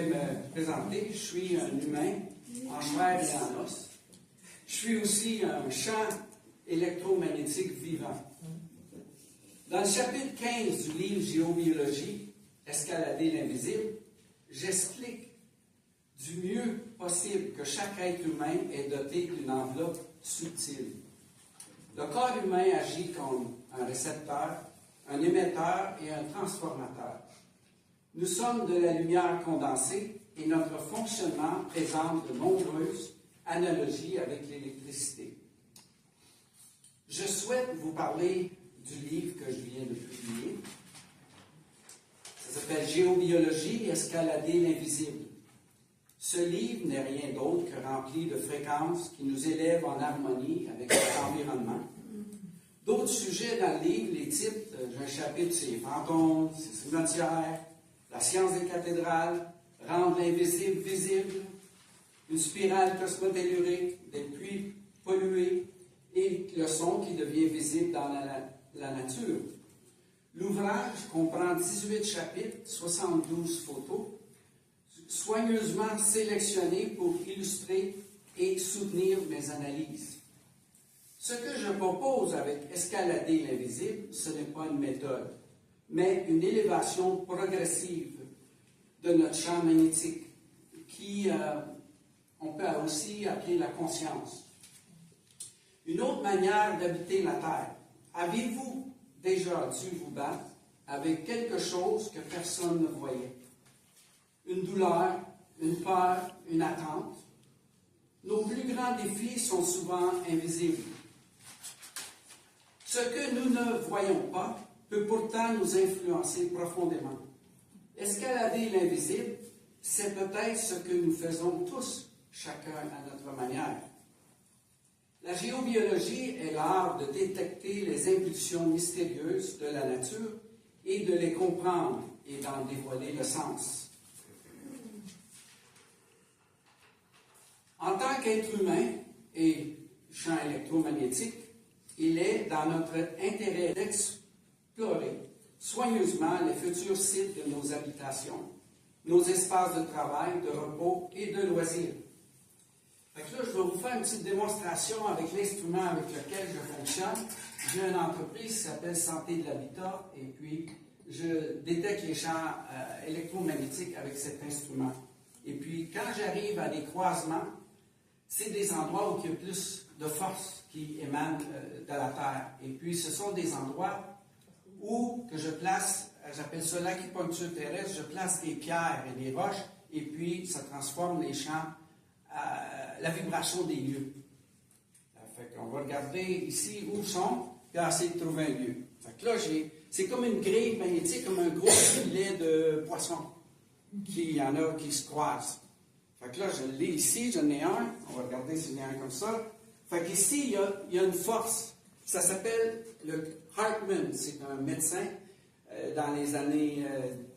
vais me présenter. Je suis un humain en chair et en os. Je suis aussi un champ électromagnétique vivant. Dans le chapitre 15 du livre Géobiologie, Escalader l'invisible, j'explique du mieux possible que chaque être humain est doté d'une enveloppe subtile. Le corps humain agit comme un récepteur, un émetteur et un transformateur. Nous sommes de la lumière condensée et notre fonctionnement présente de nombreuses analogies avec l'électricité. Je souhaite vous parler du livre que je viens de publier. Ça s'appelle Géobiologie, Escalader l'invisible. Ce livre n'est rien d'autre que rempli de fréquences qui nous élèvent en harmonie avec notre environnement. D'autres sujets dans le livre, les titres, j'ai un chapitre, c'est fantômes, c'est cimetières, la science des cathédrales, rendre l'invisible visible, une spirale cosmotellurique, des pluies polluées et le son qui devient visible dans la nature. L'ouvrage comprend 18 chapitres, 72 photos, soigneusement sélectionnés pour illustrer et soutenir mes analyses. Ce que je propose avec Escalader l'invisible, ce n'est pas une méthode, mais une élévation progressive de notre champ magnétique, qui on peut aussi appeler la conscience. Une autre manière d'habiter la Terre. Avez-vous déjà dû vous battre avec quelque chose que personne ne voyait? Une douleur, une peur, une attente. Nos plus grands défis sont souvent invisibles. Ce que nous ne voyons pas peut pourtant nous influencer profondément. Escalader l'invisible, c'est peut-être ce que nous faisons tous, chacun à notre manière. La géobiologie est l'art de détecter les impulsions mystérieuses de la nature et de les comprendre et d'en dévoiler le sens. En tant qu'être humain et champ électromagnétique, il est dans notre intérêt d'explorer soigneusement les futurs sites de nos habitations, nos espaces de travail, de repos et de loisirs. Fait que là, je vais vous faire une petite démonstration avec l'instrument avec lequel je fonctionne. J'ai une entreprise qui s'appelle Santé de l'Habitat et puis je détecte les champs électromagnétiques avec cet instrument. Et puis, quand j'arrive à des croisements, c'est des endroits où il y a plus de force qui émane de la Terre. Et puis, ce sont des endroits où que je place, j'appelle ça l'acupuncture terrestre, je place des pierres et des roches, et puis ça transforme les champs, la vibration des lieux. Fait qu'on va regarder ici où ils sont, puis essayer de trouver un lieu. Fait que là, c'est comme une grille magnétique, comme un gros filet de poisson. Il y en a qui se croisent. Fait que là, je l'ai ici, j'en ai un. On va regarder s'il y en a un comme ça. Fait qu'ici, il y a une force. Ça s'appelle le Hartmann. C'est un médecin dans les années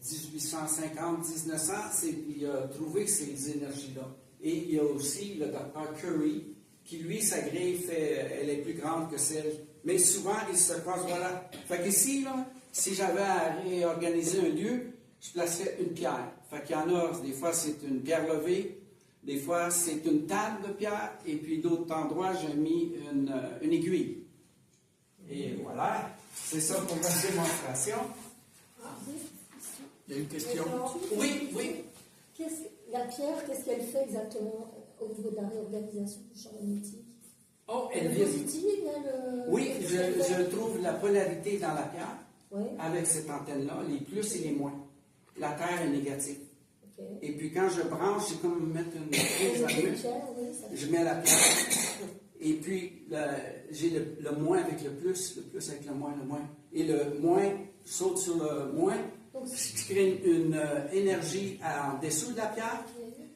1850-1900. Il a trouvé ces énergies-là. Et il y a aussi le docteur Curie, qui lui, sa grille, elle est plus grande que celle. Mais souvent, il se croise, voilà. Fait qu'ici, là, si j'avais à réorganiser un lieu, je placerais une pierre. Fait qu'il y en a, des fois, c'est une pierre levée, des fois, c'est une table de pierre, et puis d'autres endroits, j'ai mis une aiguille. Et voilà, c'est ça pour la démonstration. Il y a une question? Oui, oui. La pierre, qu'est-ce qu'elle fait exactement au niveau de la réorganisation du champ magnétique? Oh, elle vient. Oui, je trouve la polarité dans la pierre, oui, avec cette antenne-là, les plus et les moins. La Terre est négative. Okay. Et puis quand je branche, c'est comme mettre une prise à l'huile. Je mets la pierre. Et puis j'ai le moins avec le plus avec le moins. Et le moins saute sur le moins. Je crée une énergie en dessous de la pierre.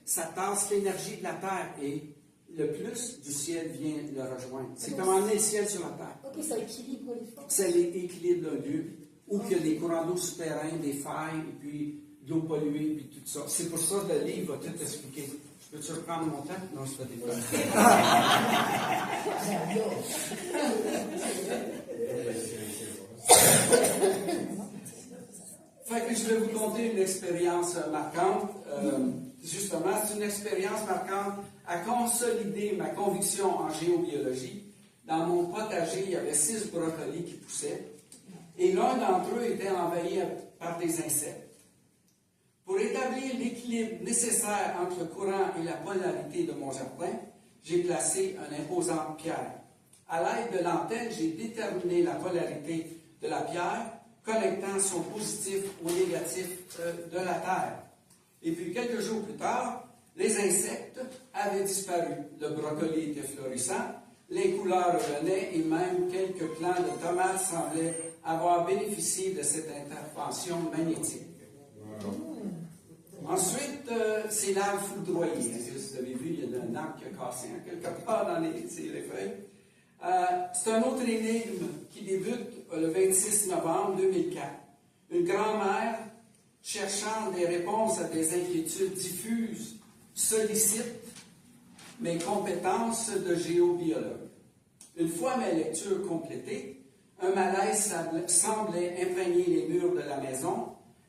Ça tasse l'énergie de la Terre et le plus du ciel vient le rejoindre. C'est comme emmener le ciel sur la Terre. Ok, ça équilibre les forces. Ça équilibre le lieu. Ou qu'il y a des courants d'eau souterrains, des failles, et puis de l'eau polluée, puis tout ça. C'est pour ça que le livre va tout expliquer. Je peux-tu reprendre mon temps? Non, je fais des fois. Fait que je vais vous conter une expérience marquante. Justement, c'est une expérience marquante à consolider ma conviction en géobiologie. Dans mon potager, il y avait 6 brocolis qui poussaient, et l'un d'entre eux était envahi par des insectes. Pour établir l'équilibre nécessaire entre le courant et la polarité de mon jardin, j'ai placé une imposante pierre. À l'aide de l'antenne, j'ai déterminé la polarité de la pierre, connectant son positif au négatif de la terre. Et puis, quelques jours plus tard, les insectes avaient disparu. Le brocoli était florissant, les couleurs revenaient et même quelques plants de tomates semblaient avoir bénéficié de cette intervention magnétique. Ensuite, c'est l'arbre foudroyé. Vous avez vu, il y a un arbre qui a cassé quelque part dans les feuilles. C'est un autre énigme qui débute le 26 novembre 2004. Une grand-mère, cherchant des réponses à des inquiétudes diffuses, sollicite mes compétences de géobiologue. Une fois mes lectures complétées, un malaise semblait imprégner les murs de la maison.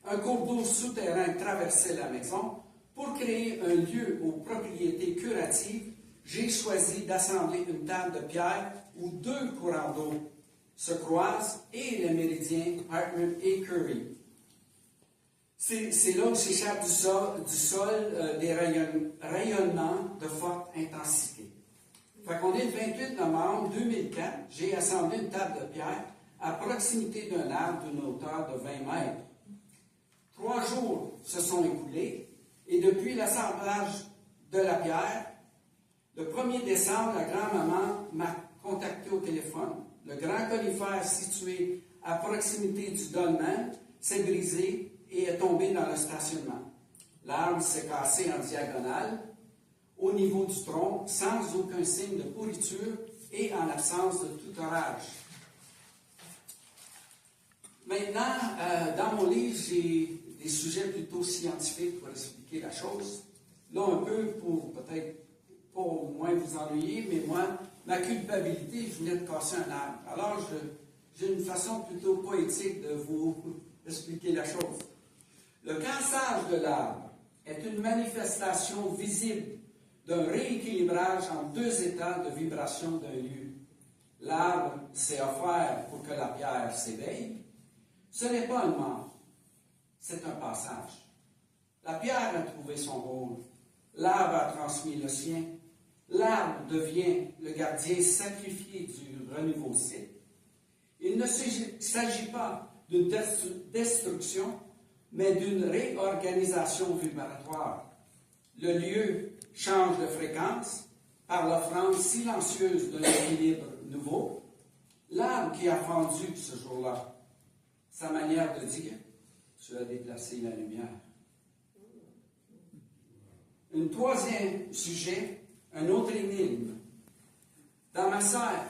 Un cours d'eau souterrain traversait la maison. Pour créer un lieu aux propriétés curatives, j'ai choisi d'assembler une table de pierre où 2 courants d'eau se croisent et les méridiens Hartman et Curie. C'est là où s'échappent du sol des rayonnements de forte intensité. Fait qu'on est le 28 novembre 2004, j'ai assemblé une table de pierre à proximité d'un arbre d'une hauteur de 20 mètres. 3 jours se sont écoulés et depuis l'assemblage de la pierre, le 1er décembre, la grand-maman m'a contacté au téléphone. Le grand conifère situé à proximité du dolmen s'est brisé et est tombé dans le stationnement. L'arbre s'est cassé en diagonale au niveau du tronc sans aucun signe de pourriture et en absence de tout orage. Maintenant, dans mon livre, j'ai des sujets plutôt scientifiques pour expliquer la chose. Là, un peu pour peut-être pas au moins vous ennuyer, mais moi, ma culpabilité, je venais de casser un arbre. Alors, j'ai une façon plutôt poétique de vous expliquer la chose. Le cassage de l'arbre est une manifestation visible d'un rééquilibrage en 2 états de vibration d'un lieu. L'arbre s'est offert pour que la pierre s'éveille. Ce n'est pas une mort, c'est un passage. La pierre a trouvé son rôle. L'arbre a transmis le sien. L'arbre devient le gardien sacrifié du renouveau site. Il ne s'agit pas d'une destruction, mais d'une réorganisation vibratoire. Le lieu change de fréquence par l'offrande silencieuse d'un équilibre nouveau. L'arbre qui a fendu ce jour-là, sa manière de dire, tu as déplacé la lumière. Un 3e sujet, un autre énigme. Dans ma serre,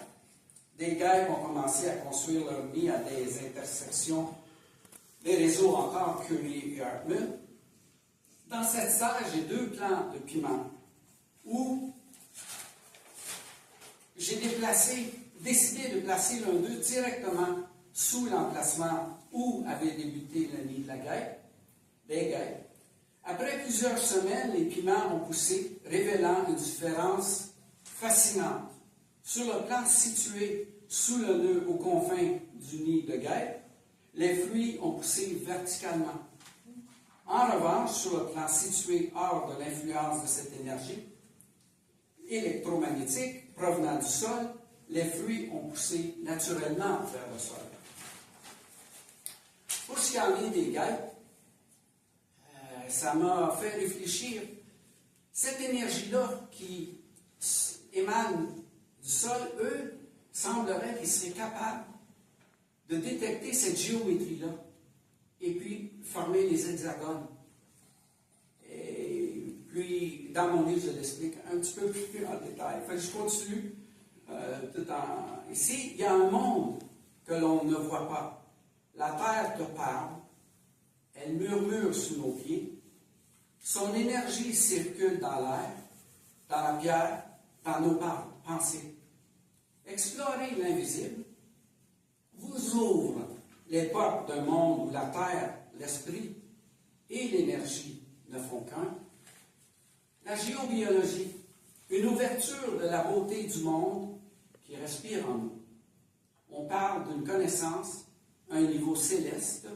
des guêpes ont commencé à construire leur nid à des intersections des réseaux encore Curie et Hartman. Dans cette serre, j'ai 2 plants de piment où j'ai décidé de placer l'un d'eux directement sous l'emplacement où avait débuté le nid de des guêpes. Après plusieurs semaines, les piments ont poussé, révélant une différence fascinante. Sur le plan situé sous le nœud aux confins du nid de guêpe, les fruits ont poussé verticalement. En revanche, sur le plan situé hors de l'influence de cette énergie électromagnétique provenant du sol, les fruits ont poussé naturellement vers le sol. Pour ce qui en est des guêpes, ça m'a fait réfléchir. Cette énergie-là qui émane du sol, eux, semblerait qu'ils seraient capables de détecter cette géométrie-là et puis former les hexagones. Et puis, dans mon livre, je l'explique un petit peu plus en détail. Fait que je continue. Ici, il y a un monde que l'on ne voit pas. La terre te parle, elle murmure sous nos pieds, son énergie circule dans l'air, dans la pierre, dans nos pensées. Explorer l'invisible vous ouvre les portes d'un monde où la terre l'esprit et l'énergie ne font qu'un. La géobiologie, une ouverture de la beauté du monde qui respire en nous. On parle d'une connaissance à un niveau céleste